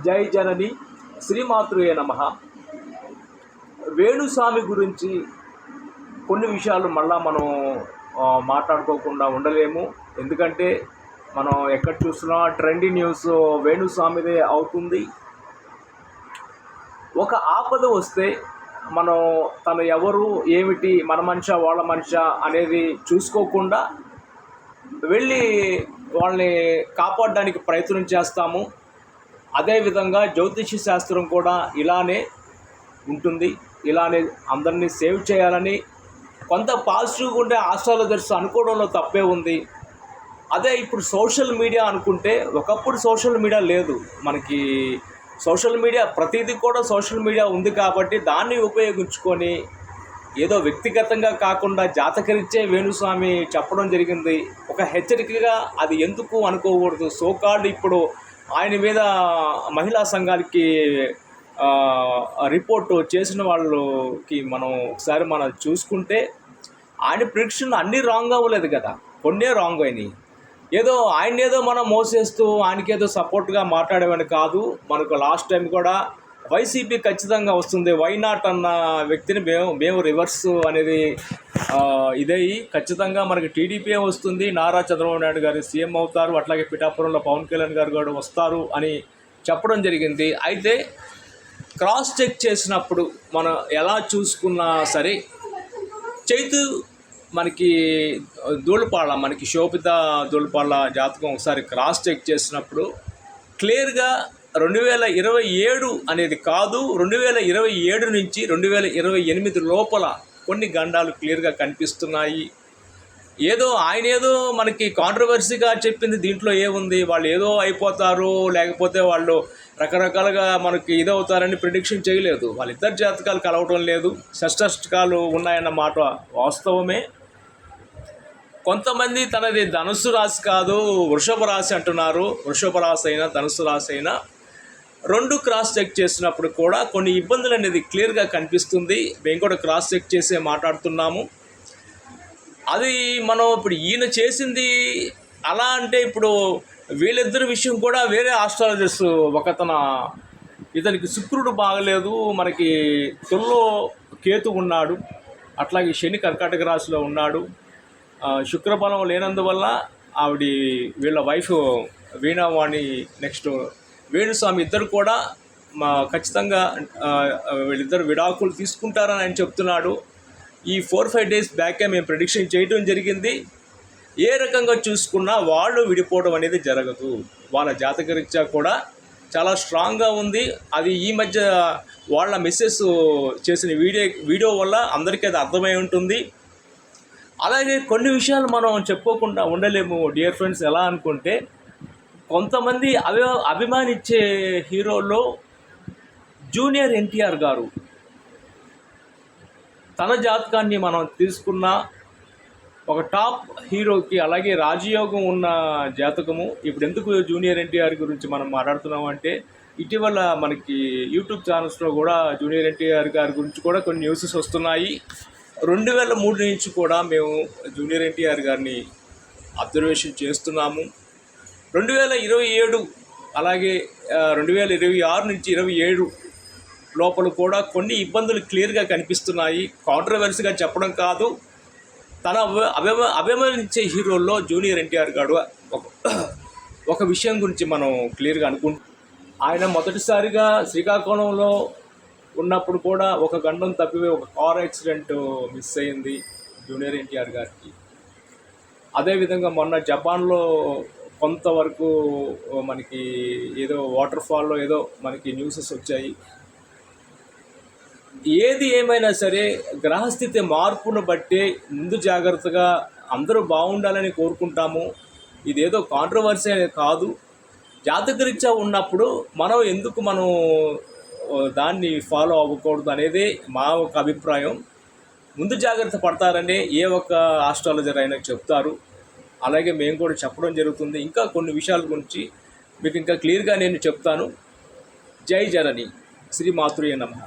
జై జనని శ్రీమాతృయే నమః. వేణుస్వామి గురించి కొన్ని విషయాలు మళ్ళా మనం మాట్లాడుకోకుండా ఉండలేము. ఎందుకంటే మనం ఎక్కడ చూసినా ట్రెండీ న్యూస్ వేణుస్వామిదే అవుతుంది. ఒక ఆపద వస్తే మనం తను ఎవరు ఏమిటి, మన మనిషా వాళ్ళ మనిషా అనేది చూసుకోకుండా వెళ్ళి వాళ్ళని కాపాడడానికి ప్రయత్నం చేస్తాము. అదేవిధంగా జ్యోతిష శాస్త్రం కూడా ఇలానే ఉంటుంది. ఇలానే అందరినీ సేవ్ చేయాలని కొంత పాజిటివ్గా ఉండే ఆస్ట్రాలజర్స్ అనుకోవడంలో తప్పే ఉంది. అదే ఇప్పుడు సోషల్ మీడియా అనుకుంటే, ఒకప్పుడు సోషల్ మీడియా లేదు. మనకి సోషల్ మీడియా ప్రతిదీ కూడా సోషల్ మీడియా ఉంది కాబట్టి దాన్ని ఉపయోగించుకొని ఏదో వ్యక్తిగతంగా కాకుండా జాతకరీత్యా వేణుస్వామి చెప్పడం జరిగింది. ఒక హెచ్చరికగా అది ఎందుకు అనుకోకూడదు. సోకాల్డ్ ఇప్పుడు ఆయన మీద మహిళా సంఘాలకి రిపోర్టు చేసిన వాళ్ళకి మనం ఒకసారి చూసుకుంటే ఆయన ప్రిడిక్షన్లు అన్నీ రాంగ్ అవ్వలేదు కదా, కొన్నే రాంగ్ అయినాయి. ఆయనేదో మనం మోసేస్తూ ఆయనకేదో సపోర్ట్గా మాట్లాడేవని కాదు. మనకు లాస్ట్ టైం కూడా వైసీపీ ఖచ్చితంగా వస్తుంది, వై నాట్ అన్న వ్యక్తిని మేము రివర్స్ అనేది ఇదయ్యి ఖచ్చితంగా మనకి టీడీపీ వస్తుంది, నారా చంద్రబాబు నాయుడు గారు సీఎం అవుతారు, అట్లాగే పిఠాపురంలో పవన్ కళ్యాణ్ గారు కూడా వస్తారు అని చెప్పడం జరిగింది. అయితే క్రాస్ చెక్ చేసినప్పుడు మనం ఎలా చూసుకున్నా సరే చైతు మనకి దూళపాళ్ళ, మనకి శోభిత దూళపాళ్ళ జాతకం ఒకసారి క్రాస్ చెక్ చేసినప్పుడు క్లియర్గా 2027 అనేది కాదు, 2027 నుంచి 2028 లోపల కొన్ని గండాలు క్లియర్గా కనిపిస్తున్నాయి. ఆయన ఏదో మనకి కాంట్రవర్సీగా చెప్పింది దీంట్లో ఏముంది, వాళ్ళు ఏదో అయిపోతారు లేకపోతే వాళ్ళు రకరకాలుగా మనకి ఇదవుతారని ప్రిడిక్షన్ చేయలేదు. వాళ్ళిద్దరు జాతకాలు కలవటం లేదు, షష్టాష్టకాలు ఉన్నాయన్న మాట వాస్తవమే. కొంతమంది తనది ధనుస్సు రాశి కాదు వృషభ రాశి అంటున్నారు. వృషభ రాశి అయినా ధనుస్సు రాశి అయినా రెండు క్రాస్ చెక్ చేసినప్పుడు కూడా కొన్ని ఇబ్బందులు అనేది క్లియర్గా కనిపిస్తుంది. మేము కూడా క్రాస్ చెక్ చేసే మాట్లాడుతున్నాము. అది మనం ఇప్పుడు ఈయన చేసింది అలా అంటే, ఇప్పుడు వీళ్ళిద్దరి విషయం కూడా వేరే ఆస్ట్రాలజర్స్ ఇతనికి శుక్రుడు బాగలేదు, మనకి తొల్లో కేతు ఉన్నాడు, అట్లాగే శని కర్కాటక రాశిలో ఉన్నాడు, శుక్రబలం లేనందువల్ల వీళ్ళ వైఫ్ వీణావాణి నెక్స్ట్ వేణుస్వామి ఇద్దరు కూడా ఖచ్చితంగా వీళ్ళిద్దరు విడాకులు తీసుకుంటారని ఆయన చెప్తున్నాడు. ఈ 4-5 డేస్ బ్యాకే మేము ప్రెడిక్షన్ చేయడం జరిగింది. ఏ రకంగా చూసుకున్నా వాళ్ళు విడిపోవడం అనేది జరగదు. వాళ్ళ జాతకరీత్యా కూడా చాలా స్ట్రాంగ్గా ఉంది. అది ఈ మధ్య వాళ్ళ మిస్సెస్ చేసిన వీడియో వల్ల అందరికీ అది అర్థమై ఉంటుంది. అలాగే కొన్ని విషయాలు మనం చెప్పుకోకుండా ఉండలేము డియర్ ఫ్రెండ్స్. ఎలా అనుకుంటే, కొంతమంది అభిమానించే హీరోల్లో జూనియర్ ఎన్టీఆర్ గారు తన జాతకాన్ని మనం తీసుకున్న ఒక టాప్ హీరోకి అలాగే రాజయోగం ఉన్న జాతకము. ఇప్పుడు ఎందుకు జూనియర్ ఎన్టీఆర్ గురించి మనం మాట్లాడుతున్నామంటే, ఇటీవల మనకి యూట్యూబ్ ఛానల్స్లో కూడా జూనియర్ ఎన్టీఆర్ గారి గురించి కూడా కొన్ని న్యూసెస్ వస్తున్నాయి. 2003 నుంచి కూడా మేము జూనియర్ ఎన్టీఆర్ గారిని అబ్జర్వేషన్ చేస్తున్నాము. 2027 అలాగే 2026 నుంచి 27 లోపల కూడా కొన్ని ఇబ్బందులు క్లియర్గా కనిపిస్తున్నాయి. కాంట్రవర్సీగా చెప్పడం కాదు, తన అభిమానించే హీరోల్లో జూనియర్ ఎన్టీఆర్ గారు ఒక విషయం గురించి మనం క్లియర్గా అనుకుంటాం. ఆయన మొదటిసారిగా శ్రీకాకుళంలో ఉన్నప్పుడు కూడా ఒక గండం తప్పిపోయి ఒక కార్ యాక్సిడెంట్ మిస్ అయింది జూనియర్ ఎన్టీఆర్ గారికి. అదేవిధంగా మొన్న జపాన్లో కొంతవరకు మనకి ఏదో వాటర్ ఫాల్లో ఏదో మనకి న్యూసెస్ వచ్చాయి. ఏది ఏమైనా సరే గ్రహస్థితి మార్పును బట్టి ముందు జాగ్రత్తగా అందరూ బాగుండాలని కోరుకుంటాము. ఇదేదో కాంట్రవర్సీ అనేది కాదు. జాతకరీత్యా ఉన్నప్పుడు మనం దాన్ని ఫాలో అవ్వకూడదు అనేది మా ఒక అభిప్రాయం. ముందు జాగ్రత్త పడతారని ఏ ఒక్క ఆస్ట్రాలజర్ అయినా చెప్తారు. అలాగే మేము కూడా చెప్పడం జరుగుతుంది. ఇంకా కొన్ని విషయాల గురించి మీకు ఇంకా క్లియర్గా నేను చెప్తాను. జై జనని శ్రీమాతృయే నమః.